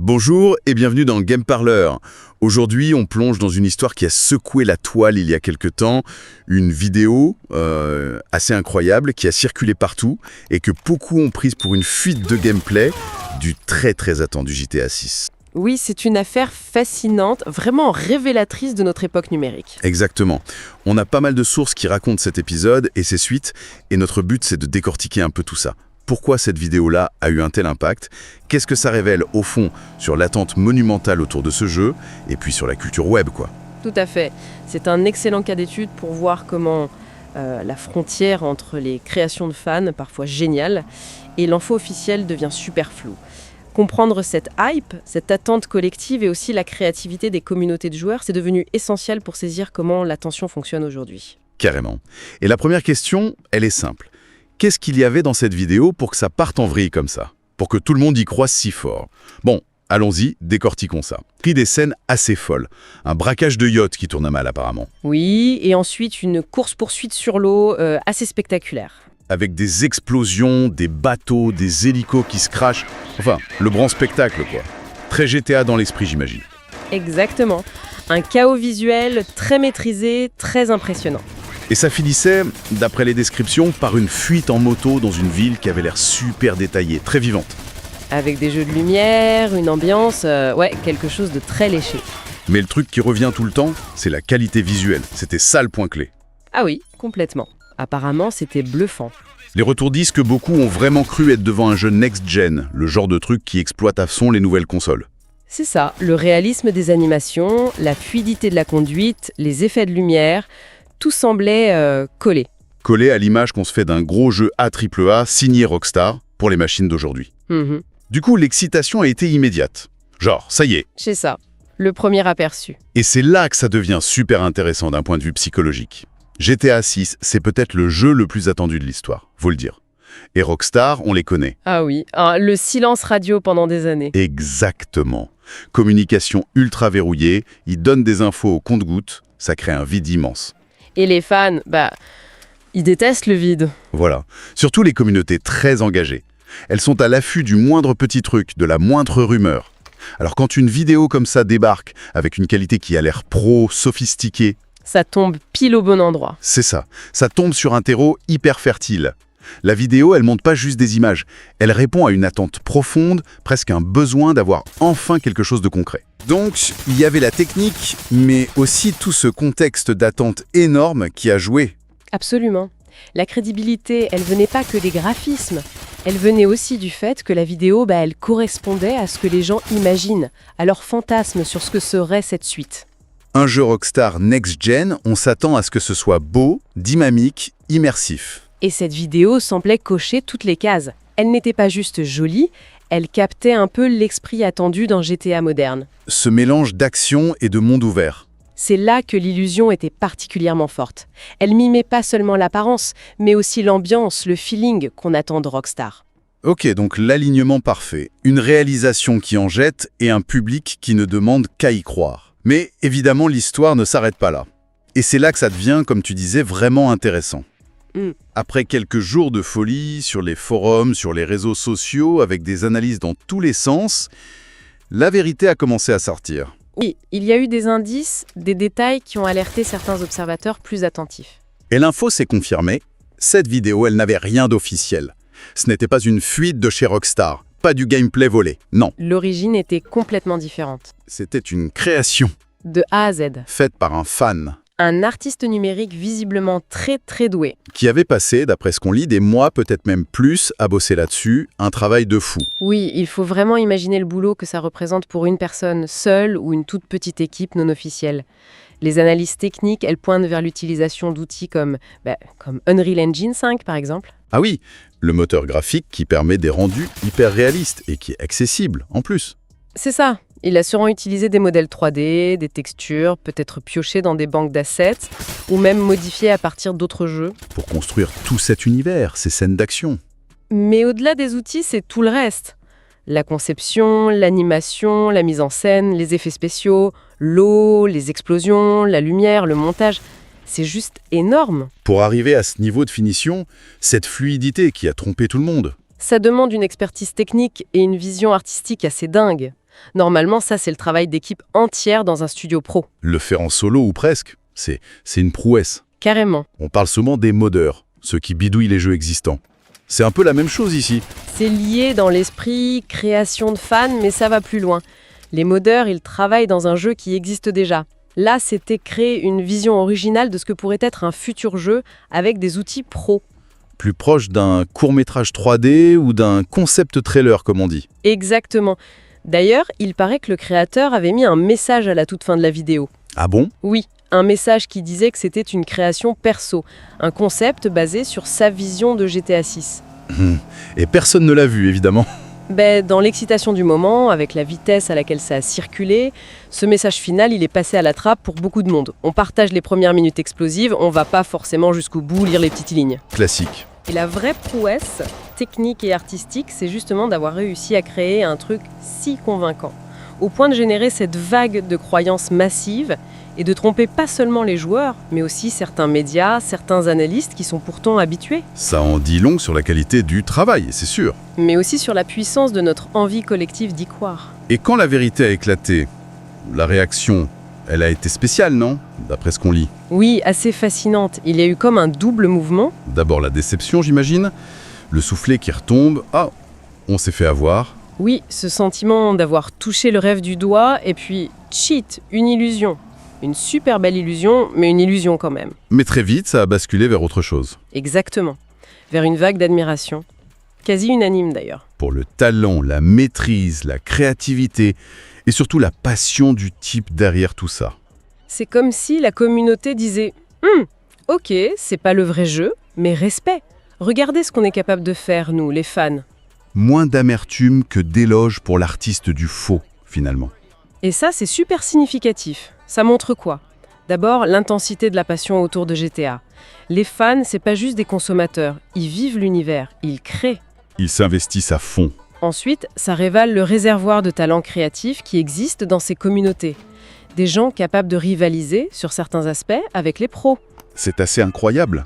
Bonjour et bienvenue dans Game Parler. Aujourd'hui, on plonge dans une histoire qui a secoué la toile il y a quelque temps, une vidéo assez incroyable qui a circulé partout et que beaucoup ont prise pour une fuite de gameplay du très attendu GTA 6. Oui, c'est une affaire fascinante, vraiment révélatrice de notre époque numérique. Exactement. On a pas mal de sources qui racontent cet épisode et ses suites, et notre but c'est de décortiquer un peu tout ça. Pourquoi cette vidéo-là a eu un tel impact? Qu'est-ce que ça révèle, au fond, sur l'attente monumentale autour de ce jeu, et puis sur la culture web, quoi. Tout à fait. C'est un excellent cas d'étude pour voir comment la frontière entre les créations de fans, parfois géniales, et l'info officielle devient super floue. Comprendre cette hype, cette attente collective et aussi la créativité des communautés de joueurs, c'est devenu essentiel pour saisir comment l'attention fonctionne aujourd'hui. Carrément. Et la première question, elle est simple. Qu'est-ce qu'il y avait dans cette vidéo pour que ça parte en vrille comme ça? Pour que tout le monde y croise si fort? Bon, allons-y, décortiquons ça. Pris des scènes assez folles. Un braquage de yacht qui tourne à mal apparemment. Oui, et ensuite une course-poursuite sur l'eau assez spectaculaire. Avec des explosions, des bateaux, des hélicos qui se crachent. Enfin, le grand spectacle, quoi. Très GTA dans l'esprit, j'imagine. Exactement. Un chaos visuel très maîtrisé, très impressionnant. Et ça finissait, d'après les descriptions, par une fuite en moto dans une ville qui avait l'air super détaillée, très vivante. Avec des jeux de lumière, une ambiance, quelque chose de très léché. Mais le truc qui revient tout le temps, c'est la qualité visuelle. C'était ça le point clé. Ah oui, complètement. Apparemment, c'était bluffant. Les retours disent que beaucoup ont vraiment cru être devant un jeu next-gen, le genre de truc qui exploite à fond les nouvelles consoles. C'est ça, le réalisme des animations, la fluidité de la conduite, les effets de lumière, tout semblait collé. Collé à l'image qu'on se fait d'un gros jeu AAA signé Rockstar pour les machines d'aujourd'hui. Du coup, l'excitation a été immédiate. Genre, ça y est. C'est ça, le premier aperçu. Et c'est là que ça devient super intéressant d'un point de vue psychologique. GTA 6, c'est peut-être le jeu le plus attendu de l'histoire, faut le dire. Et Rockstar, on les connaît. Ah oui, le silence radio pendant des années. Exactement. Communication ultra verrouillée, ils donnent des infos au compte-gouttes, ça crée un vide immense. Et les fans, ils détestent le vide. Voilà. Surtout les communautés très engagées. Elles sont à l'affût du moindre petit truc, de la moindre rumeur. Alors quand une vidéo comme ça débarque, avec une qualité qui a l'air pro, sophistiquée, ça tombe pile au bon endroit. C'est ça. Ça tombe sur un terreau hyper fertile. La vidéo, elle montre pas juste des images. Elle répond à une attente profonde, presque un besoin d'avoir enfin quelque chose de concret. Donc, il y avait la technique, mais aussi tout ce contexte d'attente énorme qui a joué. Absolument. La crédibilité, elle venait pas que des graphismes. Elle venait aussi du fait que la vidéo, elle correspondait à ce que les gens imaginent, à leur fantasme sur ce que serait cette suite. Un jeu Rockstar next-gen, on s'attend à ce que ce soit beau, dynamique, immersif. Et cette vidéo semblait cocher toutes les cases. Elle n'était pas juste jolie, elle captait un peu l'esprit attendu d'un GTA moderne. Ce mélange d'action et de monde ouvert. C'est là que l'illusion était particulièrement forte. Elle mimait pas seulement l'apparence, mais aussi l'ambiance, le feeling qu'on attend de Rockstar. Ok, donc l'alignement parfait. Une réalisation qui en jette et un public qui ne demande qu'à y croire. Mais évidemment, l'histoire ne s'arrête pas là. Et c'est là que ça devient, comme tu disais, vraiment intéressant. Après quelques jours de folie sur les forums, sur les réseaux sociaux, avec des analyses dans tous les sens, la vérité a commencé à sortir. Oui, il y a eu des indices, des détails qui ont alerté certains observateurs plus attentifs. Et l'info s'est confirmée. Cette vidéo, elle n'avait rien d'officiel. Ce n'était pas une fuite de chez Rockstar. Pas du gameplay volé, non. L'origine était complètement différente. C'était une création. De A à Z. Faite par un fan. Un artiste numérique visiblement très doué. Qui avait passé, d'après ce qu'on lit, des mois, peut-être même plus, à bosser là-dessus, un travail de fou. Oui, il faut vraiment imaginer le boulot que ça représente pour une personne seule ou une toute petite équipe non officielle. Les analyses techniques, elles pointent vers l'utilisation d'outils comme Unreal Engine 5 par exemple. Ah oui, le moteur graphique qui permet des rendus hyper réalistes et qui est accessible en plus. C'est ça. Il a sûrement utilisé des modèles 3D, des textures, peut-être piochés dans des banques d'assets, ou même modifiés à partir d'autres jeux. Pour construire tout cet univers, ces scènes d'action. Mais au-delà des outils, c'est tout le reste. La conception, l'animation, la mise en scène, les effets spéciaux, l'eau, les explosions, la lumière, le montage. C'est juste énorme. Pour arriver à ce niveau de finition, cette fluidité qui a trompé tout le monde. Ça demande une expertise technique et une vision artistique assez dingue. Normalement, ça, c'est le travail d'équipe entière dans un studio pro. Le faire en solo ou presque, c'est une prouesse. Carrément. On parle souvent des modeurs, ceux qui bidouillent les jeux existants. C'est un peu la même chose ici. C'est lié dans l'esprit, création de fans, mais ça va plus loin. Les modeurs, ils travaillent dans un jeu qui existe déjà. Là, c'était créer une vision originale de ce que pourrait être un futur jeu avec des outils pro. Plus proche d'un court-métrage 3D ou d'un concept trailer, comme on dit. Exactement. D'ailleurs, il paraît que le créateur avait mis un message à la toute fin de la vidéo. Ah bon? Oui, un message qui disait que c'était une création perso, un concept basé sur sa vision de GTA 6. Et personne ne l'a vu, évidemment. Dans l'excitation du moment, avec la vitesse à laquelle ça a circulé, ce message final, il est passé à la trappe pour beaucoup de monde. On partage les premières minutes explosives, on va pas forcément jusqu'au bout lire les petites lignes. Classique. Et la vraie prouesse, technique et artistique, c'est justement d'avoir réussi à créer un truc si convaincant, au point de générer cette vague de croyances massives et de tromper pas seulement les joueurs, mais aussi certains médias, certains analystes qui sont pourtant habitués. Ça en dit long sur la qualité du travail, c'est sûr. Mais aussi sur la puissance de notre envie collective d'y croire. Et quand la vérité a éclaté, la réaction, elle a été spéciale, non? D'après ce qu'on lit. Oui, assez fascinante. Il y a eu comme un double mouvement. D'abord la déception, j'imagine. Le soufflet qui retombe. Ah, on s'est fait avoir. Oui, ce sentiment d'avoir touché le rêve du doigt, et puis, cheat, une illusion. Une super belle illusion, mais une illusion quand même. Mais très vite, ça a basculé vers autre chose. Exactement. Vers une vague d'admiration. Quasi unanime d'ailleurs. Pour le talent, la maîtrise, la créativité et surtout la passion du type derrière tout ça. C'est comme si la communauté disait ok, c'est pas le vrai jeu, mais respect. Regardez ce qu'on est capable de faire, nous, les fans. Moins d'amertume que d'éloge pour l'artiste du faux, finalement. Et ça, c'est super significatif. Ça montre quoi? D'abord, l'intensité de la passion autour de GTA. Les fans, c'est pas juste des consommateurs. Ils vivent l'univers, ils créent. Ils s'investissent à fond. Ensuite, ça révèle le réservoir de talents créatifs qui existe dans ces communautés. Des gens capables de rivaliser, sur certains aspects, avec les pros. C'est assez incroyable.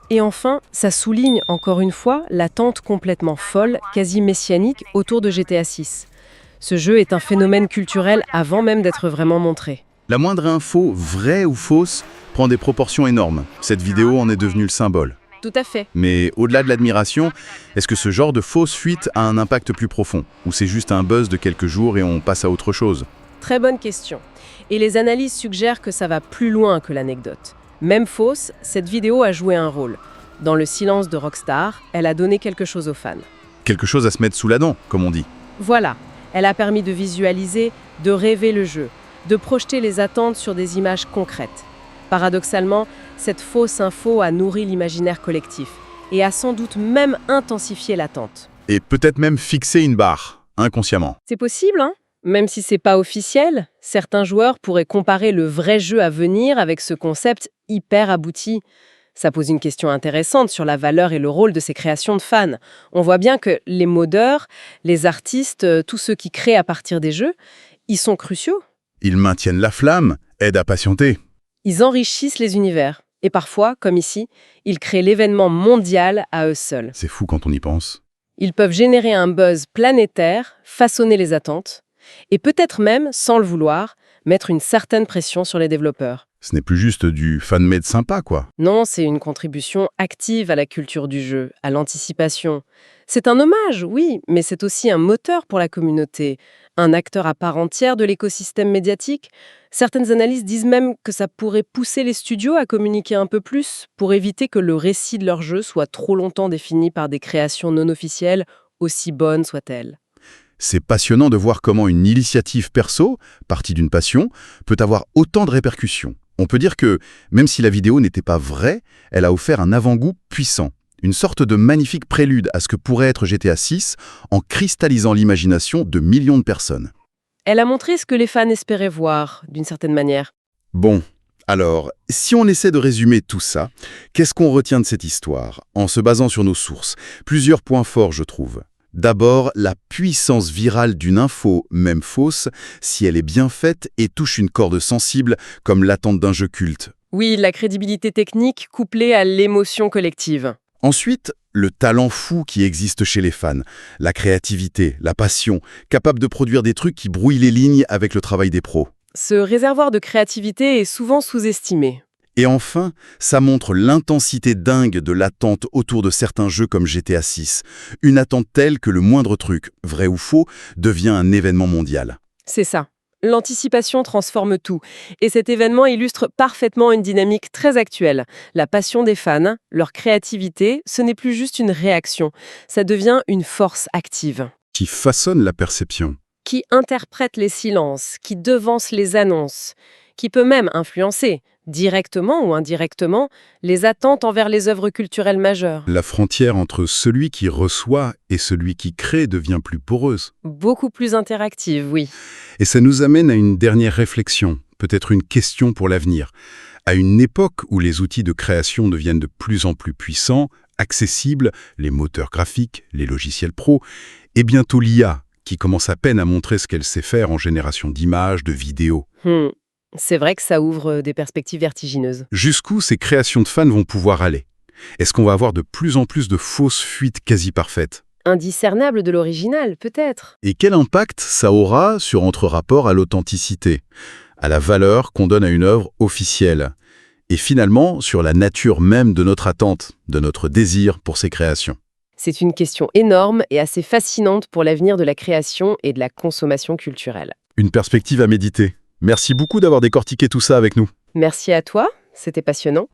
Et enfin, ça souligne encore une fois l'attente complètement folle, quasi messianique, autour de GTA 6. Ce jeu est un phénomène culturel avant même d'être vraiment montré. La moindre info, vraie ou fausse, prend des proportions énormes. Cette vidéo en est devenue le symbole. Tout à fait. Mais au-delà de l'admiration, est-ce que ce genre de fausse fuite a un impact plus profond? Ou c'est juste un buzz de quelques jours et on passe à autre chose? Très bonne question. Et les analyses suggèrent que ça va plus loin que l'anecdote. Même fausse, cette vidéo a joué un rôle. Dans le silence de Rockstar, elle a donné quelque chose aux fans. Quelque chose à se mettre sous la dent, comme on dit. Voilà, elle a permis de visualiser, de rêver le jeu, de projeter les attentes sur des images concrètes. Paradoxalement, cette fausse info a nourri l'imaginaire collectif et a sans doute même intensifié l'attente. Et peut-être même fixer une barre, inconsciemment. C'est possible, hein? Même si c'est pas officiel, certains joueurs pourraient comparer le vrai jeu à venir avec ce concept hyper abouti. Ça pose une question intéressante sur la valeur et le rôle de ces créations de fans. On voit bien que les modeurs, les artistes, tous ceux qui créent à partir des jeux, ils sont cruciaux. Ils maintiennent la flamme, aident à patienter. Ils enrichissent les univers. Et parfois, comme ici, ils créent l'événement mondial à eux seuls. C'est fou quand on y pense. Ils peuvent générer un buzz planétaire, façonner les attentes, et peut-être même, sans le vouloir, mettre une certaine pression sur les développeurs. Ce n'est plus juste du fan-made sympa, quoi. Non, c'est une contribution active à la culture du jeu, à l'anticipation. C'est un hommage, oui, mais c'est aussi un moteur pour la communauté, un acteur à part entière de l'écosystème médiatique. Certaines analyses disent même que ça pourrait pousser les studios à communiquer un peu plus pour éviter que le récit de leur jeu soit trop longtemps défini par des créations non officielles, aussi bonnes soient-elles. C'est passionnant de voir comment une initiative perso, partie d'une passion, peut avoir autant de répercussions. On peut dire que, même si la vidéo n'était pas vraie, elle a offert un avant-goût puissant. Une sorte de magnifique prélude à ce que pourrait être GTA 6 en cristallisant l'imagination de millions de personnes. Elle a montré ce que les fans espéraient voir, d'une certaine manière. Bon, alors, si on essaie de résumer tout ça, qu'est-ce qu'on retient de cette histoire, en se basant sur nos sources? Plusieurs points forts, je trouve. D'abord, la puissance virale d'une info, même fausse, si elle est bien faite et touche une corde sensible comme l'attente d'un jeu culte. Oui, la crédibilité technique couplée à l'émotion collective. Ensuite, le talent fou qui existe chez les fans, la créativité, la passion, capable de produire des trucs qui brouillent les lignes avec le travail des pros. Ce réservoir de créativité est souvent sous-estimé. Et enfin, ça montre l'intensité dingue de l'attente autour de certains jeux comme GTA 6. Une attente telle que le moindre truc, vrai ou faux, devient un événement mondial. C'est ça. L'anticipation transforme tout. Et cet événement illustre parfaitement une dynamique très actuelle. La passion des fans, leur créativité, ce n'est plus juste une réaction. Ça devient une force active, Qui façonne la perception. qui interprète les silences, qui devance les annonces, qui peut même influencer, directement ou indirectement, les attentes envers les œuvres culturelles majeures. La frontière entre celui qui reçoit et celui qui crée devient plus poreuse. Beaucoup plus interactive, oui. Et ça nous amène à une dernière réflexion, peut-être une question pour l'avenir. À une époque où les outils de création deviennent de plus en plus puissants, accessibles, les moteurs graphiques, les logiciels pro, et bientôt l'IA, qui commence à peine à montrer ce qu'elle sait faire en génération d'images, de vidéos. C'est vrai que ça ouvre des perspectives vertigineuses. Jusqu'où ces créations de fans vont pouvoir aller? Est-ce qu'on va avoir de plus en plus de fausses fuites quasi parfaites? Indiscernable de l'original, peut-être. Et quel impact ça aura sur notre rapport à l'authenticité, à la valeur qu'on donne à une œuvre officielle, et finalement sur la nature même de notre attente, de notre désir pour ces créations? C'est une question énorme et assez fascinante pour l'avenir de la création et de la consommation culturelle. Une perspective à méditer. Merci beaucoup d'avoir décortiqué tout ça avec nous. Merci à toi, c'était passionnant.